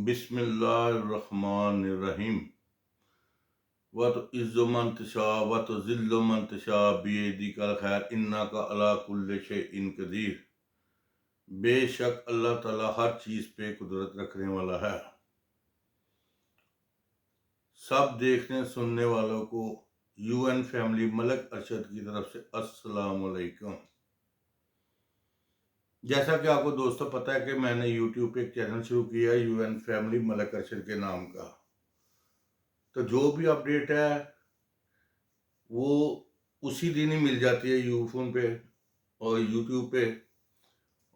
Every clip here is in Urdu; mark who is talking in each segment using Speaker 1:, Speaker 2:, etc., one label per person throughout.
Speaker 1: بسم اللہ الرحمن الرحیم وَتُعِزُّ مَن تَشَاءُ وَتُذِلُّ مَن تَشَاءُ بِیَدِکَ الخیر اِنَّکَ عَلیٰ کُلِّ شَیْءٍ قدیر۔ بے شک اللہ تعالیٰ ہر چیز پہ قدرت رکھنے والا ہے۔ سب دیکھنے سننے والوں کو یو این فیملی ملک ارشد کی طرف سے السلام علیکم۔ جیسا کہ آپ کو دوستو پتہ ہے کہ میں نے یوٹیوب پہ ایک چینل شروع کیا ہے یو این فیملی ملک ارشد کے نام کا، تو جو بھی اپڈیٹ ہے وہ اسی دن ہی مل جاتی ہے یوفون پہ اور یوٹیوب پہ،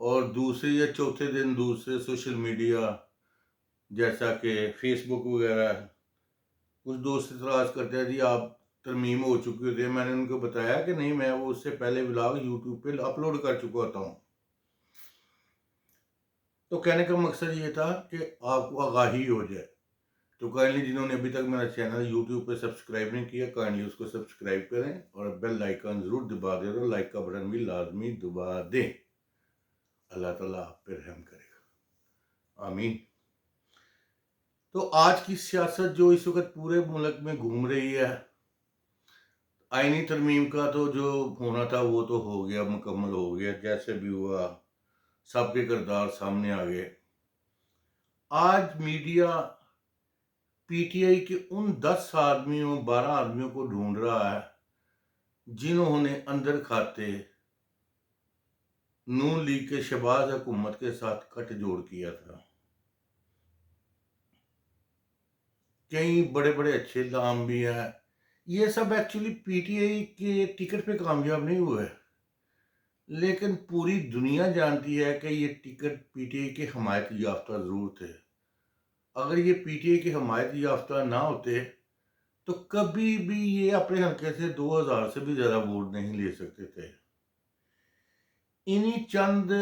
Speaker 1: اور دوسرے یا چوتھے دن دوسرے سوشل میڈیا جیسا کہ فیس بک وغیرہ کچھ دوست اعتراض کرتے ہیں جی آپ ترمیم ہو چکی ہوتی ہے۔ میں نے ان کو بتایا کہ نہیں، میں وہ اس سے پہلے ولاگ یوٹیوب پہ اپلوڈ کر چکا ہوتا ہوں۔ تو کہنے کا مقصد یہ تھا کہ آپ کو آگاہی ہو جائے، تو کائنڈلی جنہوں نے ابھی تک میرا چینل یوٹیوب پہ سبسکرائب نہیں کیا کائنڈلی اس کو سبسکرائب کریں اور بیل آئیکن ضرور دبا دیں اور لائک کا بٹن بھی لازمی دبا دیں۔ اللہ تعالیٰ آپ پہ رحم کرے گا، آمین۔ تو آج کی سیاست جو اس وقت پورے ملک میں گھوم رہی ہے، آئینی ترمیم کا تو جو ہونا تھا وہ تو ہو گیا، مکمل ہو گیا، جیسے بھی ہوا سب کے کردار سامنے آ گئے۔ آج میڈیا پی ٹی آئی کے ان 12 آدمیوں کو ڈھونڈ رہا ہے جنہوں نے اندر کھاتے نون لیگ کے شہباز حکومت کے ساتھ کٹ جوڑ کیا تھا۔ کئی بڑے بڑے اچھے نام بھی ہیں۔ یہ سب ایکچولی پی ٹی آئی کے ٹکٹ پہ کامیاب نہیں ہوئے، لیکن پوری دنیا جانتی ہے کہ یہ ٹکٹ پی ٹی آئی کے حمایت یافتہ ضرور تھے۔ اگر یہ پی ٹی آئی کے حمایت یافتہ نہ ہوتے تو کبھی بھی یہ اپنے حلقے سے 2000 سے بھی زیادہ ووٹ نہیں لے سکتے تھے۔ انہی چند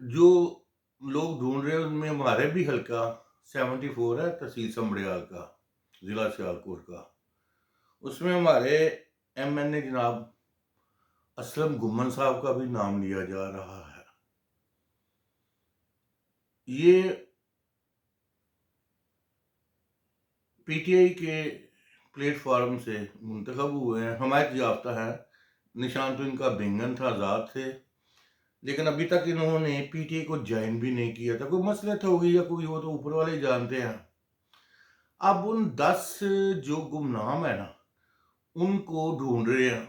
Speaker 1: جو لوگ ڈھونڈ رہے ہیں ان میں ہمارے بھی حلقہ 74 ہے، تحصیل سمبڑیال کا، ضلع سیالکوٹ کا۔ اس میں ہمارے ایم این اے جناب اسلم گمن صاحب کا بھی نام لیا جا رہا ہے۔ یہ پی ٹی آئی کے پلیٹ فارم سے منتخب ہوئے ہیں، حمایت یافتہ ہیں۔ نشان تو ان کا بینگن تھا، آزاد تھے، لیکن ابھی تک انہوں نے پی ٹی آئی کو جوائن بھی نہیں کیا تھا۔ کوئی مسئلہ ہو گئی یا کوئی، وہ تو اوپر والے جانتے ہیں۔ اب ان 10 جو گمنام ہیں نا ان کو ڈھونڈ رہے ہیں،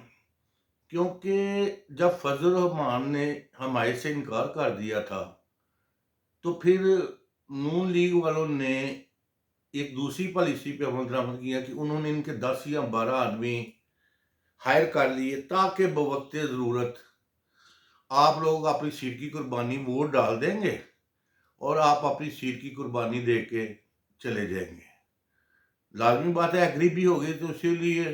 Speaker 1: کیونکہ جب فضل الرحمان نے حمایت سے انکار کر دیا تھا تو پھر نون لیگ والوں نے ایک دوسری پالیسی پہ عمل درآمد کیا کہ انہوں نے ان کے 10 یا 12 آدمی ہائر کر لیے تاکہ بوقت ضرورت آپ لوگ اپنی سیٹ کی قربانی ووٹ ڈال دیں گے اور آپ اپنی سیٹ کی قربانی دے کے چلے جائیں گے۔ لازمی بات ہے، ایگری بھی ہو گئی تو اسی لیے۔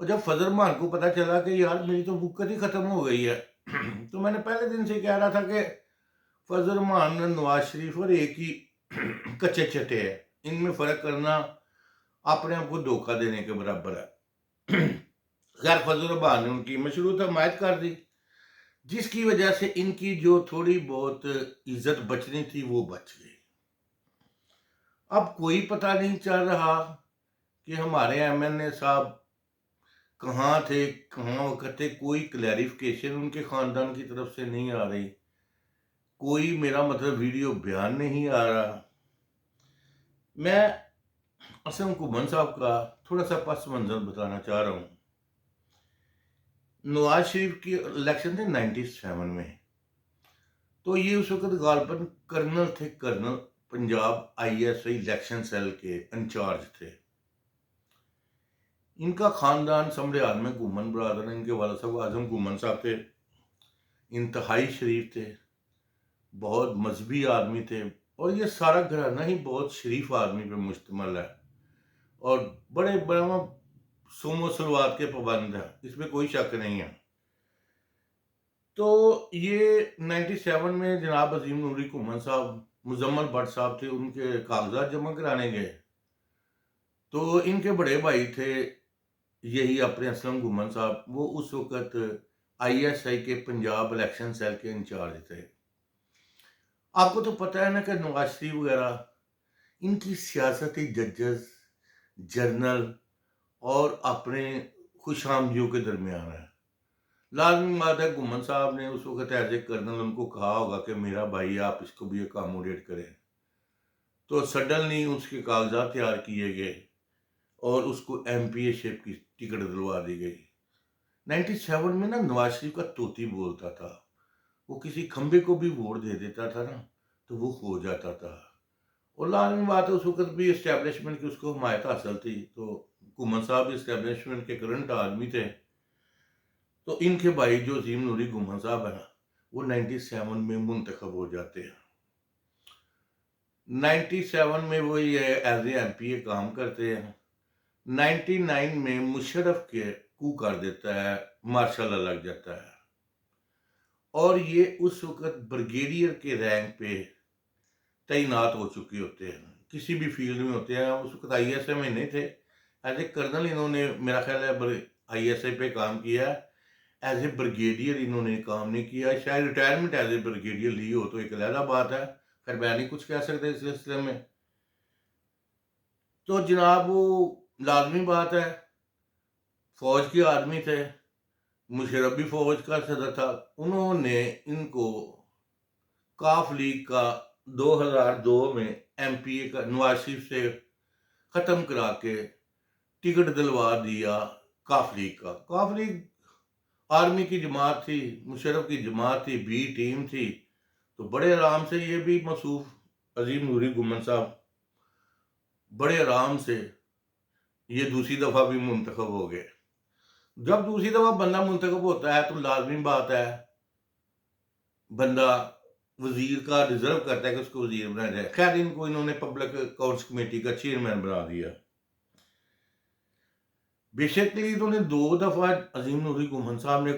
Speaker 1: اور جب فضل الرحمان کو پتہ چلا کہ یار میری تو وقت ہی ختم ہو گئی ہے، تو میں نے پہلے دن سے کہہ رہا تھا کہ فضل الرحمان نواز شریف اور ایک ہی کچے چٹے ہیں، ان میں فرق کرنا اپنے آپ کو دھوکہ دینے کے برابر ہے۔ خیر فضل الرحمان نے ان کی مشروط حمایت کر دی، جس کی وجہ سے ان کی جو تھوڑی بہت عزت بچنی تھی وہ بچ گئی۔ اب کوئی پتہ نہیں چل رہا کہ ہمارے ایم این اے صاحب کہاں تھے، کہاں وقت تھے۔ کوئی کلیریفیکیشن ان کے خاندان کی طرف سے نہیں آ رہی، کوئی میرا مطلب ویڈیو بیان نہیں آ رہا۔ میں اسلم گمن صاحب کا تھوڑا سا پس منظر بتانا چاہ رہا ہوں۔ نواز شریف کی الیکشن تھے 97 میں، تو یہ اس وقت غالباً کرنل تھے، colonel Punjab I S I election cell کے انچارج تھے۔ ان کا خاندان سمبڑیال میں گمن برادر، ان کے والد صاحب اعظم گمن صاحب تھے، انتہائی شریف تھے، بہت مذہبی آدمی تھے، اور یہ سارا گھرانہ ہی بہت شریف آدمی پہ مشتمل ہے اور بڑے سوم و سلوات کے پابند ہیں، اس میں کوئی شک نہیں ہے۔ تو یہ 97 میں جناب عظیم نوری گمن صاحب، مزمل بٹ صاحب تھے، ان کے کاغذات جمع کرانے گئے، تو ان کے بڑے بھائی تھے یہی اپنے اسلم گمن صاحب، وہ اس وقت آئی ایس آئی کے پنجاب الیکشن سیل کے انچارج تھے۔ آپ کو تو پتہ ہے نا کہ نواز شریف وغیرہ ان کی سیاستی ججز جرنل اور اپنے خوش آمدیوں کے درمیان ہے. لازمی بات ہے گھمن صاحب نے اس وقت ایز اے کرنل ان کو کہا ہوگا کہ میرا بھائی آپ اس کو بھی اکاموڈیٹ کریں، تو سڈنلی اس کے کاغذات تیار کیے گئے اور اس کو ایم پی اے شپ کی ٹکٹ دلوا دی گئی. 97 میں نا نواز شریف کا طوطی بولتا تھا، وہ کسی کھمبے کو بھی ووٹ دے دیتا تھا نا تو وہ ہو جاتا تھا. اور لازمی بات ہے اس وقت بھی اسٹیبلشمنٹ کی اس کو حمایت حاصل تھی، تو گھمن صاحب اسٹیبلشمنٹ کے کرنٹ آدمی تھے. تو ان کے بھائی جو عظیم نوری گھمن صاحب ہے نا وہ 97 میں منتخب ہو جاتے ہیں. 97 میں وہ یہ ایز اے ایم پی اے کام کرتے ہیں. 99 میں مشرف کے کو کر دیتا ہے، مارشل لا لگ جاتا ہے، اور یہ اس وقت بریگیڈیئر کے رینک پہ تعینات ہو چکے ہوتے ہیں، کسی بھی فیلڈ میں ہوتے ہیں. اس وقت آئی ایس اے میں نہیں تھے، ایز اے کرنل انہوں نے میرا خیال ہے آئی ایس اے پہ کام کیا ہے. ایز اے بریگیڈیئر انہوں نے کام نہیں کیا، شاید ریٹائرمنٹ ایز اے بریگیڈیئر لی ہو تو ایک علیحدہ بات ہے، خیر میں نہیں کچھ کہہ سکتے اس سلسلے میں. تو جناب وہ لازمی بات ہے فوج کے آدمی تھے، مشرف بھی فوج کا صدر تھا. انہوں نے ان کو کاف لیگ کا 2002 میں ایم پی اے کا نواز شریف سے ختم کرا کے ٹکٹ دلوا دیا کاف لیگ کا. کاف لیگ آرمی کی جماعت تھی، مشرف کی جماعت تھی، بی ٹیم تھی. تو بڑے آرام سے یہ بھی مصروف عظیم نوری گھمن صاحب بڑے آرام سے یہ دوسری دفعہ بھی منتخب ہو گئے. جب دوسری دفعہ بندہ منتخب ہوتا ہے تو لازمی بات ہے بندہ وزیر کا ڈیزرو کرتا ہے کہ اس کو وزیر بنایا جائے. خیر ان کو انہوں نے پبلک اکاؤنٹس کمیٹی کا چیئرمین بنا دیا. بیسیکلی انہوں نے 2 دفعہ عظیم نوری گھمن صاحب نے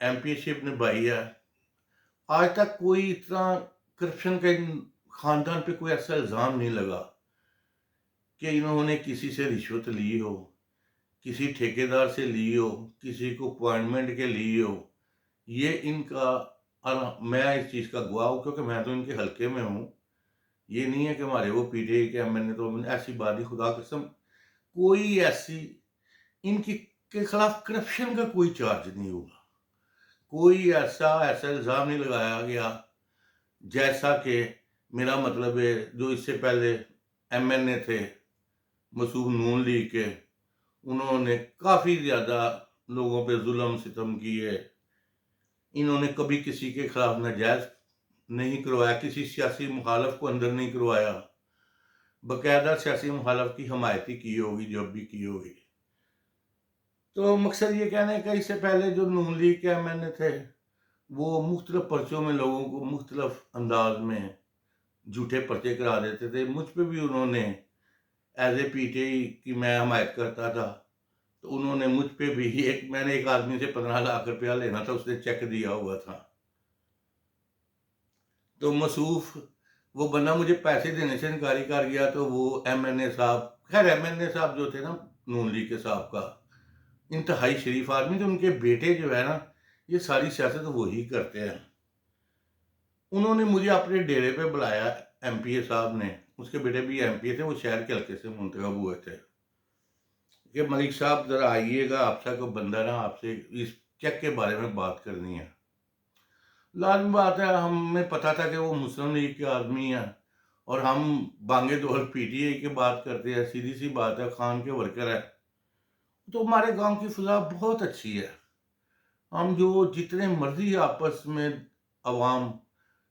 Speaker 1: ایم پی اے شپ نبھائی ہے. آج تک کوئی اتنا کرپشن کا خاندان پہ کوئی ایسا الزام نہیں لگا کہ انہوں نے کسی سے رشوت لی ہو، کسی ٹھیکیدار سے لی ہو، کسی کو اپوائنٹمنٹ کے لی ہو. یہ ان کا میں اس چیز کا گواہ ہوں کیونکہ میں تو ان کے حلقے میں ہوں. یہ نہیں ہے کہ ہمارے وہ پی ٹی آئی کے ایم این اے، تو ایسی بات نہیں، خدا قسم کوئی ایسی ان کے خلاف کرپشن کا کوئی چارج نہیں ہوگا، کوئی ایسا الزام نہیں لگایا گیا جیسا کہ میرا مطلب ہے جو اس سے پہلے ایم این اے تھے مصوب نون لیگ کے، انہوں نے کافی زیادہ لوگوں پہ ظلم ستم کیے. انہوں نے کبھی کسی کے خلاف ناجائز نہیں کروایا، کسی سیاسی مخالف کو اندر نہیں کروایا، باقاعدہ سیاسی مخالف کی حمایتی کی ہوگی جب بھی کی ہوگی. تو مقصد یہ کہنا ہے کہ اس سے پہلے جو نون لیگ کے ایم این اے تھے وہ مختلف پرچوں میں لوگوں کو مختلف انداز میں جھوٹے پرچے کرا دیتے تھے. مجھ پہ بھی انہوں نے as a P T I کی میں حمایت کرتا تھا تو انہوں نے مجھ پہ بھی میں نے ایک آدمی سے 15 لاکھ روپیہ لینا تھا، اس نے چیک دیا ہوا تھا. تو مصروف وہ بندہ مجھے پیسے دینے سے انکاری کر گیا. تو وہ ایم این اے صاحب، خیر ایم این اے صاحب جو تھے نا نون لیگ کے صاحب کا انتہائی شریف آدمی تھے. ان کے بیٹے جو ہے نا یہ ساری سیاست وہی کرتے ہیں. انہوں نے مجھے اپنے ڈیرے پہ بلایا، ایم پی اے صاحب نے، اس کے بیٹے بھی ایم پی اے تھے، وہ شہر کے حلقے سے منتخب ہوئے تھے، کہ ملک صاحب ذرا آئیے گا، آپ سے کوئی بندہ نا آپ سے اس چیک کے بارے میں بات کرنی ہے. لازمی بات ہے ہمیں پتا تھا کہ وہ مسلم لیگ کے آدمی ہیں اور ہم بانگے دول پی ٹی آئی کی بات کرتے ہیں. سیدھی سی بات ہے، خان کے ورکر ہے. تو ہمارے گاؤں کی فضا بہت اچھی ہے. ہم جو جتنے مرضی آپس میں عوام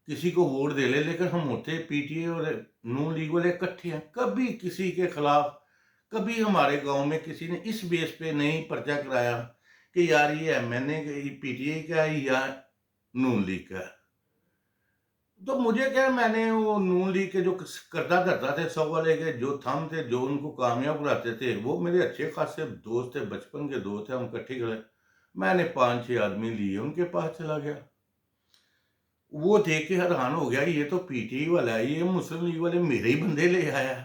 Speaker 1: کسی کو ووٹ دے لے، لیکن ہم ہوتے پی ٹی اے اور نون لیگ والے اکٹھے ہیں. کبھی کسی کے خلاف، کبھی ہمارے گاؤں میں کسی نے اس بیس پہ نہیں پرچہ کرایا کہ یار یہ M N A P T A کا ہے یا نون لیگ کا ہے. تو مجھے کیا، میں نے وہ نون لیگ کے جو کرتا دھرتا تھے 100 والے کے جو تھم تھے، جو ان کو کامیاب کراتے تھے، وہ میرے اچھے خاصے دوست تھے، بچپن کے دوست تھے، ہم اکٹھے گئے. میں نے 5-6 آدمی لیے، ان کے پاس چلا گیا. وہ دیکھ کے حیران ہو گیا، یہ تو پی ٹی آئی والا ہے، یہ مسلم لیگ والے میرے ہی بندے لے آیا.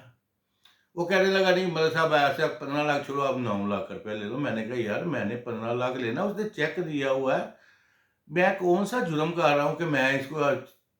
Speaker 1: وہ کہنے لگا نہیں ملک صاحب ایسے 15 لاکھ چھوڑو، اب 9 لاکھ روپے لے لو. میں نے کہا یار میں نے 15 لاکھ لینا، اس نے چیک دیا ہوا ہے، میں کون سا جرم کر رہا ہوں کہ میں اس کو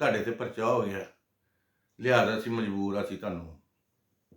Speaker 1: ਤੁਹਾਡੇ ਤੇ ਪਰਚਾ ਹੋ ਗਿਆ, ਲਿਹਾਜ਼ਾ ਅਸੀਂ ਮਜਬੂਰ ਅਸੀਂ ਤੁਹਾਨੂੰ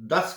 Speaker 1: 10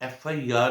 Speaker 1: FIR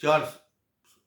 Speaker 1: 4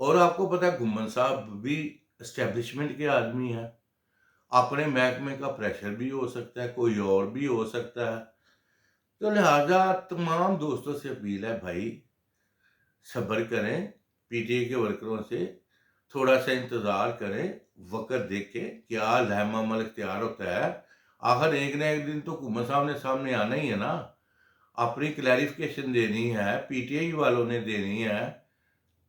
Speaker 1: اور آپ کو پتا ہے گھمن صاحب بھی اسٹیبلشمنٹ کے آدمی ہیں، اپنے محکمے کا پریشر بھی ہو سکتا ہے، کوئی اور بھی ہو سکتا ہے، تو لہٰذا تمام دوستوں سے اپیل ہے بھائی صبر کریں، پی ٹی آئی کے ورکروں سے تھوڑا سا انتظار کریں، وقت دیکھیں کیا لہم عمل اختیار ہوتا ہے۔ آخر ایک نہ ایک دن تو گھمن صاحب نے سامنے آنا ہی ہے نا، اپنی کلیریفیکیشن دینی ہے، پی ٹی آئی والوں نے دینی ہے،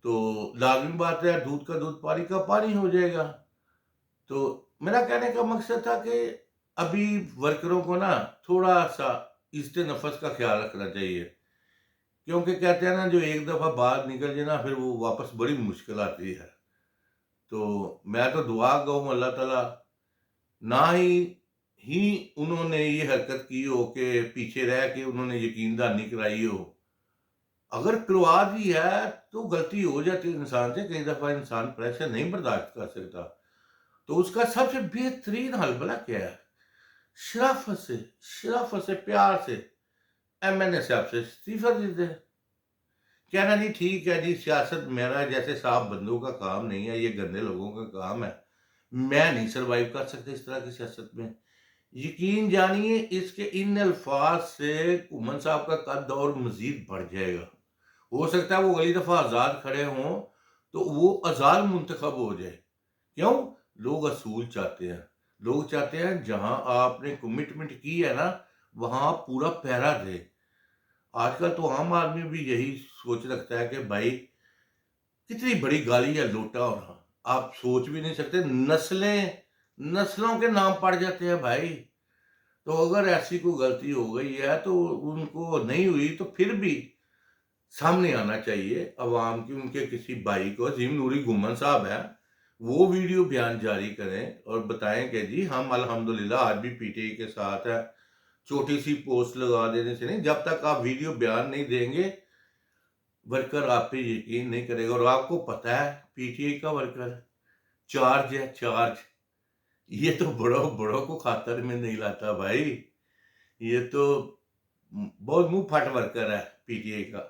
Speaker 1: تو لازمی بات ہے دودھ کا دودھ پانی کا پانی ہو جائے گا۔ تو میرا کہنے کا مقصد تھا کہ ابھی ورکروں کو نا تھوڑا سا عزت نفس کا خیال رکھنا چاہیے، کیونکہ کہتے ہیں نا جو ایک دفعہ بات نکل جائے نا پھر وہ واپس بڑی مشکل آتی ہے۔ تو میں تو دعا گاؤں اللہ تعالیٰ نہ ہی انہوں نے یہ حرکت کی ہو کہ پیچھے رہ کے انہوں نے یقین دہانی کرائی ہو، اگر کروا دی ہے تو غلطی ہو جاتی ہے انسان سے، کئی دفعہ انسان پریشر نہیں برداشت کر سکتا، تو اس کا سب سے بہترین حل بلا کیا ہے، شرافت سے پیار سے ایم این اے صاحب سے استعفیٰ دے دے، کہنا جی ٹھیک ہے جی سیاست میرا جیسے صاحب بندوں کا کام نہیں ہے، یہ گندے لوگوں کا کام ہے، میں نہیں سروائیو کر سکتا اس طرح کی سیاست میں۔ یقین جانیے اس کے ان الفاظ سے گھمن صاحب کا قد اور مزید بڑھ جائے گا، ہو سکتا ہے وہ اگلی دفعہ آزاد کھڑے ہوں تو وہ آزاد منتخب ہو جائے۔ کیوں؟ لوگ اصول چاہتے ہیں، لوگ چاہتے ہیں جہاں آپ نے کمٹمنٹ کی ہے نا وہاں آپ پورا پیرا دے۔ آج کل تو عام آدمی بھی یہی سوچ رکھتا ہے کہ بھائی کتنی بڑی گالی ہے لوٹا ہونا، آپ سوچ بھی نہیں سکتے، نسلوں کے نام پڑ جاتے ہیں بھائی۔ تو اگر ایسی کوئی غلطی ہو گئی ہے تو ان کو نہیں ہوئی تو پھر بھی سامنے آنا چاہیے عوام کی، ان کے کسی بھائی کو، عظیم نوری گھمن صاحب ہیں، وہ ویڈیو بیان جاری کریں اور بتائیں کہ جی ہم الحمدللہ آج بھی پی ٹی آئی کے ساتھ ہیں، چھوٹی سی پوسٹ لگا دینے سے نہیں، جب تک آپ ویڈیو بیان نہیں دیں گے ورکر آپ پہ یقین نہیں کرے گا۔ اور آپ کو پتہ ہے پی ٹی آئی کا ورکر چارج ہے، چارج یہ تو بڑوں کو خاطر میں نہیں لاتا بھائی، یہ تو بہت منہ پھٹ ورکر ہے پی ٹی آئی کا۔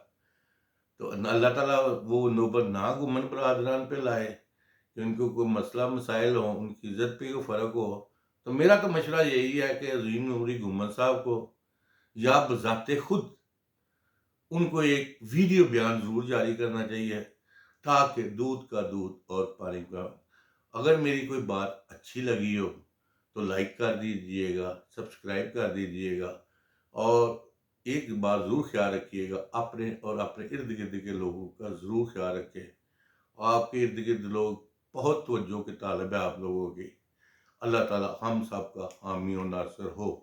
Speaker 1: تو اللہ تعالیٰ وہ نوبت نہ گھمن برادران پہ لائے کہ ان کو کوئی مسئلہ مسائل ہو، ان کی عزت پہ کوئی فرق ہو۔ تو میرا تو مشورہ یہی ہے کہ عظیم نوری گھمن صاحب کو یا بذات خود ان کو ایک ویڈیو بیان ضرور جاری کرنا چاہیے تاکہ دودھ کا دودھ اور پانی کا۔ اگر میری کوئی بات اچھی لگی ہو تو لائک کر دیجئے گا، سبسکرائب کر دیجئے گا، اور ایک بات ضرور خیال رکھیے گا اپنے اور اپنے ارد گرد کے لوگوں کا ضرور خیال رکھیں۔ آپ کے ارد گرد لوگ بہت توجہ کے طالب ہے آپ لوگوں کی۔ اللہ تعالیٰ ہم سب کا حامی و ناصر ہو۔